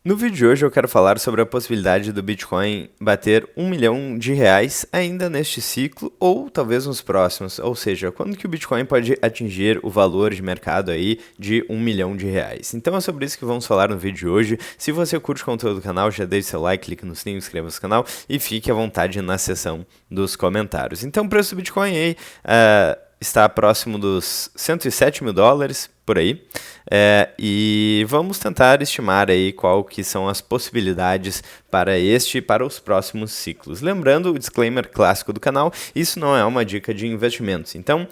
No vídeo de hoje eu quero falar sobre a possibilidade do Bitcoin bater R$ 1 milhão ainda neste ciclo ou talvez nos próximos, ou seja, quando que o Bitcoin pode atingir o valor de mercado aí de R$ 1 milhão. Então é sobre isso que vamos falar no vídeo de hoje. Se você curte o conteúdo do canal, já deixe seu like, clique no sininho, inscreva-se no canal e fique à vontade na seção dos comentários. Então o preço do Bitcoin aí está próximo dos US$ 107 mil, por aí. E vamos tentar estimar aí qual que são as possibilidades para este e para os próximos ciclos. Lembrando o disclaimer clássico do canal, isso não é uma dica de investimentos. Então,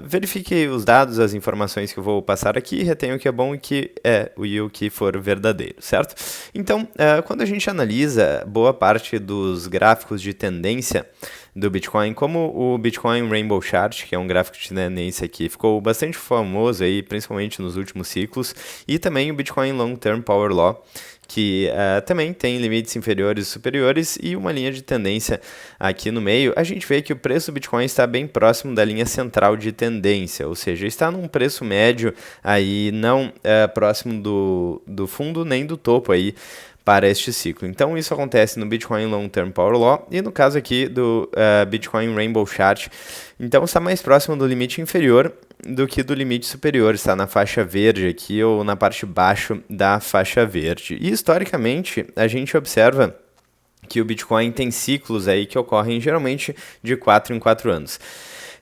verifique os dados, as informações que eu vou passar aqui, retenha o que é bom e o que for verdadeiro, certo? Então, quando a gente analisa boa parte dos gráficos de tendência do Bitcoin, como o Bitcoin Rainbow Chart, que é um gráfico de tendência que ficou bastante famoso aí, principalmente nos últimos ciclos, e também o Bitcoin Long Term Power Law, que também tem limites inferiores e superiores e uma linha de tendência aqui no meio. A gente vê que o preço do Bitcoin está bem próximo da linha central de tendência, ou seja, está num preço médio aí, não próximo do fundo nem do topo aí, para este ciclo. Então isso acontece no Bitcoin Long Term Power Law e no caso aqui do Bitcoin Rainbow Chart. Então está mais próximo do limite inferior do que do limite superior, está na faixa verde aqui ou na parte de baixo da faixa verde. E historicamente a gente observa que o Bitcoin tem ciclos aí que ocorrem geralmente de 4 em 4 anos.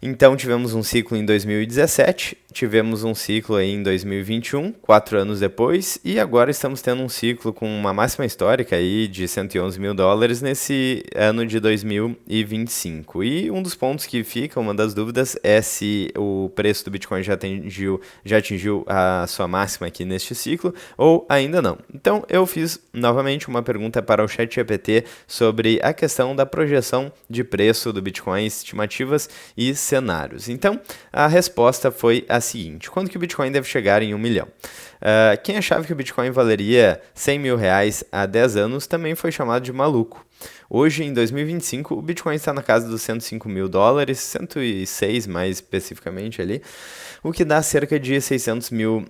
Então tivemos um ciclo em 2017, tivemos um ciclo aí em 2021, 4 anos depois, e agora estamos tendo um ciclo com uma máxima histórica aí de US$ 111 mil nesse ano de 2025. E um dos pontos que fica, uma das dúvidas, é se o preço do Bitcoin já atingiu a sua máxima aqui neste ciclo ou ainda não. Então eu fiz novamente uma pergunta para o ChatGPT sobre a questão da projeção de preço do Bitcoin, estimativas e cenários. Então, a resposta foi a seguinte: quando que o Bitcoin deve chegar em 1 milhão? Quem achava que o Bitcoin valeria R$ 100 mil há 10 anos também foi chamado de maluco. Hoje, em 2025, o Bitcoin está na casa dos US$ 105 mil, 106 mais especificamente ali, o que dá cerca de R$ 600 mil.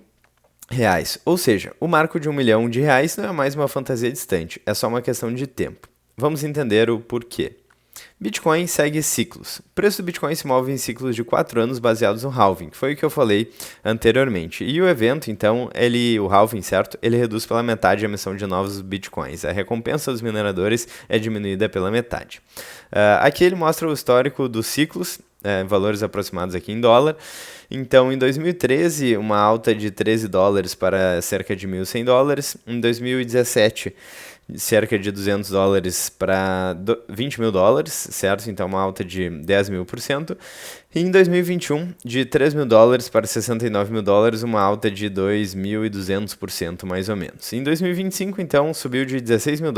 Ou seja, o marco de R$ 1 milhão não é mais uma fantasia distante, é só uma questão de tempo. Vamos entender o porquê. Bitcoin segue ciclos. O preço do Bitcoin se move em ciclos de 4 anos baseados no halving, que foi o que eu falei anteriormente. E o evento, então, o halving, certo? Ele reduz pela metade a emissão de novos Bitcoins. A recompensa dos mineradores é diminuída pela metade. Aqui ele mostra o histórico dos ciclos, valores aproximados aqui em dólar. Então, em 2013, uma alta de $13 para cerca de $1.100. Em 2017, cerca de $200 para $20 mil, certo? Então, uma alta de 10 mil por cento. E em 2021, de $3 mil para $69 mil, uma alta de 2.200% mais ou menos. Em 2025, então, subiu de $16 mil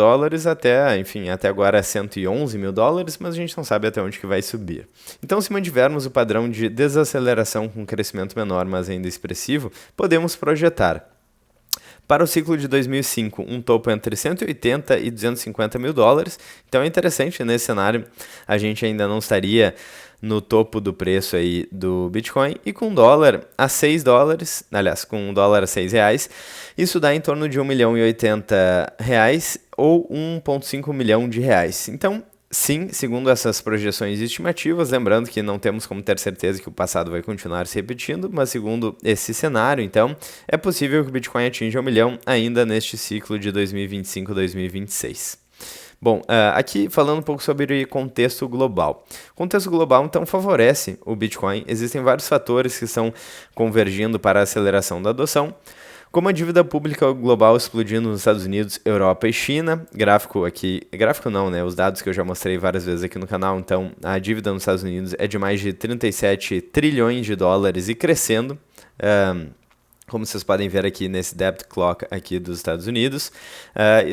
até agora $111 mil, mas a gente não sabe até onde que vai subir. Então, se mantivermos o padrão de desaceleração com crescimento menor, mas ainda expressivo, podemos projetar para o ciclo de 2005, um topo entre 180 e $250 mil. Então é interessante, nesse cenário a gente ainda não estaria no topo do preço aí do Bitcoin, e com dólar a $6, aliás, com dólar a R$ 6, isso dá em torno de R$ 1.080 ou R$ 1.5 milhão. Então, sim, segundo essas projeções estimativas, lembrando que não temos como ter certeza que o passado vai continuar se repetindo, mas segundo esse cenário, então, é possível que o Bitcoin atinja 1 milhão ainda neste ciclo de 2025-2026. Bom, aqui falando um pouco sobre contexto global. O contexto global, então, favorece o Bitcoin. Existem vários fatores que estão convergindo para a aceleração da adoção, como a dívida pública global explodindo nos Estados Unidos, Europa e China. Gráfico não, né? Os dados que eu já mostrei várias vezes aqui no canal. Então, a dívida nos Estados Unidos é de mais de 37 trilhões de dólares e crescendo. Como vocês podem ver aqui nesse debt clock aqui dos Estados Unidos.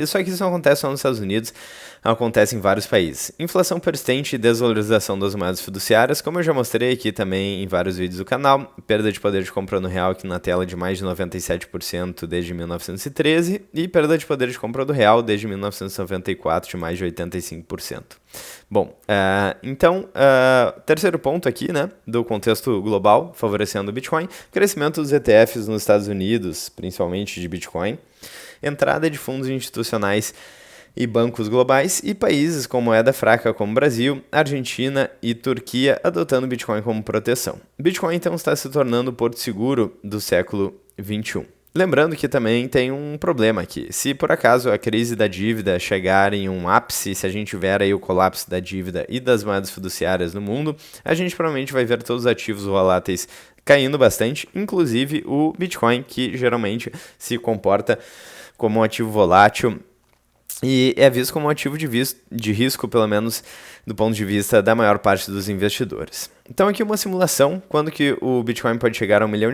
Só que isso não acontece só nos Estados Unidos, acontece em vários países. Inflação persistente e desvalorização das moedas fiduciárias, como eu já mostrei aqui também em vários vídeos do canal. Perda de poder de compra no real aqui na tela de mais de 97% desde 1913. E perda de poder de compra do real desde 1994 de mais de 85%. Bom, então, terceiro ponto aqui, né, do contexto global, favorecendo o Bitcoin, crescimento dos ETFs nos Estados Unidos, principalmente de Bitcoin. entrada de fundos institucionais e bancos globais, e países com moeda fraca como Brasil, Argentina e Turquia adotando o Bitcoin como proteção. Bitcoin então está se tornando o porto seguro do século XXI. Lembrando que também tem um problema aqui. Se por acaso a crise da dívida chegar em um ápice, se a gente tiver aí o colapso da dívida e das moedas fiduciárias no mundo, a gente provavelmente vai ver todos os ativos voláteis caindo bastante, inclusive o Bitcoin, que geralmente se comporta como um ativo volátil e é visto como um ativo de risco, pelo menos do ponto de vista da maior parte dos investidores. Então aqui uma simulação, quando que o Bitcoin pode chegar a R$1 milhão.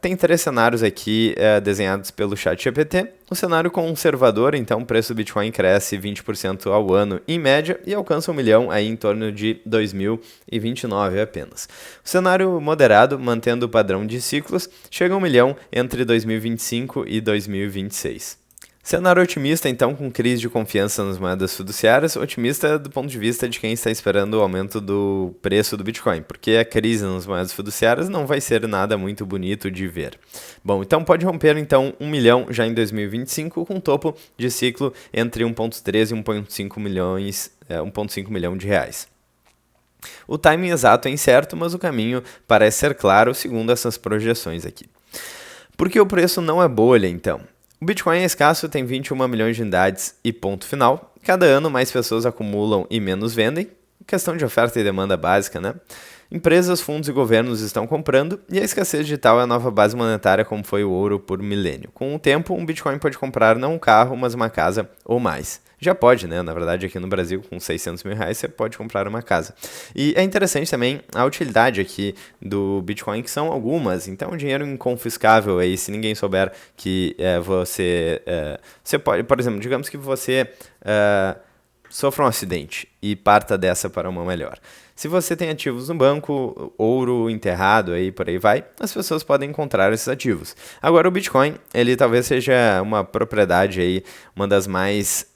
Tem 3 cenários aqui desenhados pelo ChatGPT. O cenário conservador, então o preço do Bitcoin cresce 20% ao ano em média e alcança R$1 milhão aí em torno de 2029 apenas. O cenário moderado, mantendo o padrão de ciclos, chega a R$1 milhão entre 2025 e 2026. Cenário otimista, então, com crise de confiança nas moedas fiduciárias, otimista do ponto de vista de quem está esperando o aumento do preço do Bitcoin, porque a crise nas moedas fiduciárias não vai ser nada muito bonito de ver. Bom, então pode romper então 1 milhão já em 2025, com topo de ciclo entre 1,3 e 1,5 milhão de reais. O timing exato é incerto, mas o caminho parece ser claro, segundo essas projeções aqui. Por que o preço não é bolha, então? O Bitcoin é escasso, tem 21 milhões de unidades e ponto final. Cada ano mais pessoas acumulam e menos vendem. Questão de oferta e demanda básica, né? Empresas, fundos e governos estão comprando e a escassez digital é a nova base monetária como foi o ouro por milênio. Com o tempo, um Bitcoin pode comprar não um carro, mas uma casa ou mais. Já pode, né? Na verdade, aqui no Brasil, com R$600 mil, você pode comprar uma casa. E é interessante também a utilidade aqui do Bitcoin, que são algumas. Então, dinheiro inconfiscável aí, se ninguém souber que você pode, por exemplo, digamos que você sofra um acidente e parta dessa para uma melhor. Se você tem ativos no banco, ouro enterrado, aí por aí vai, as pessoas podem encontrar esses ativos. Agora o Bitcoin, ele talvez seja uma propriedade aí, uma das mais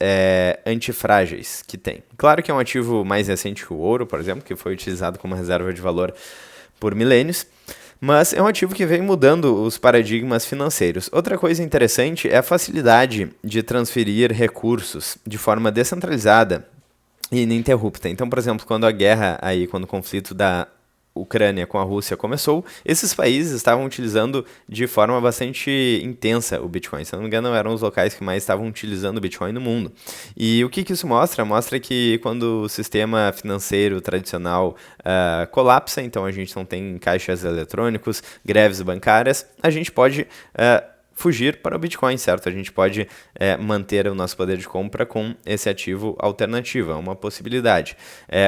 antifrágeis que tem. Claro que é um ativo mais recente que o ouro, por exemplo, que foi utilizado como reserva de valor por milênios, mas é um ativo que vem mudando os paradigmas financeiros. Outra coisa interessante é a facilidade de transferir recursos de forma descentralizada e ininterrupta. Então, por exemplo, quando o conflito da Ucrânia com a Rússia começou, esses países estavam utilizando de forma bastante intensa o Bitcoin. Se não me engano, eram os locais que mais estavam utilizando o Bitcoin no mundo. E o que isso mostra? Mostra que quando o sistema financeiro tradicional colapsa, então a gente não tem caixas eletrônicos, greves bancárias, a gente pode fugir para o Bitcoin, certo? A gente pode manter o nosso poder de compra com esse ativo alternativo, é uma possibilidade.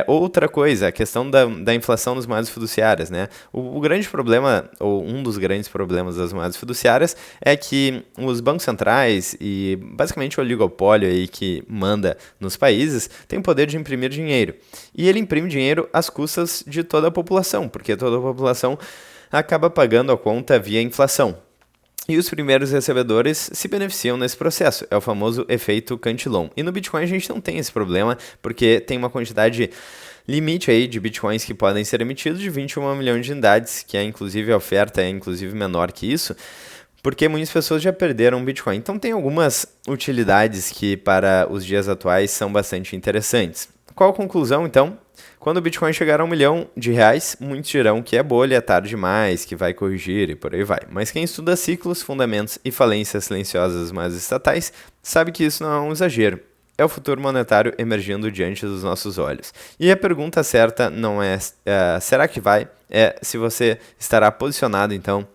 Outra coisa, a questão da inflação das moedas fiduciárias, né? O grande problema, ou um dos grandes problemas das moedas fiduciárias é que os bancos centrais e basicamente o oligopólio aí que manda nos países tem o poder de imprimir dinheiro. E ele imprime dinheiro às custas de toda a população, porque toda a população acaba pagando a conta via inflação. E os primeiros recebedores se beneficiam nesse processo. É o famoso efeito Cantillon. E no Bitcoin a gente não tem esse problema, porque tem uma quantidade limite aí de Bitcoins que podem ser emitidos de 21 milhões de unidades, que inclusive a oferta é inclusive menor que isso, porque muitas pessoas já perderam Bitcoin. Então tem algumas utilidades que para os dias atuais são bastante interessantes. Qual a conclusão, então? Quando o Bitcoin chegar a R$1 milhão, muitos dirão que é bolha, é tarde demais, que vai corrigir e por aí vai. Mas quem estuda ciclos, fundamentos e falências silenciosas das moedas estatais sabe que isso não é um exagero. É o futuro monetário emergindo diante dos nossos olhos. E a pergunta certa não é será que vai? É se você estará posicionado, então,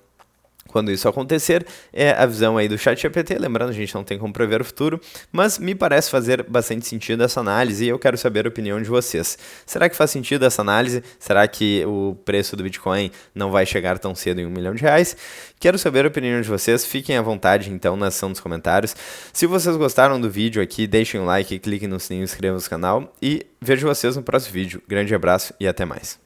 quando isso acontecer. É a visão aí do ChatGPT, lembrando, a gente não tem como prever o futuro, mas me parece fazer bastante sentido essa análise e eu quero saber a opinião de vocês. Será que faz sentido essa análise? Será que o preço do Bitcoin não vai chegar tão cedo em R$1 milhão? Quero saber a opinião de vocês, fiquem à vontade então na seção dos comentários. Se vocês gostaram do vídeo aqui, deixem um like, cliquem no sininho, inscrevam-se no canal e vejo vocês no próximo vídeo. Grande abraço e até mais.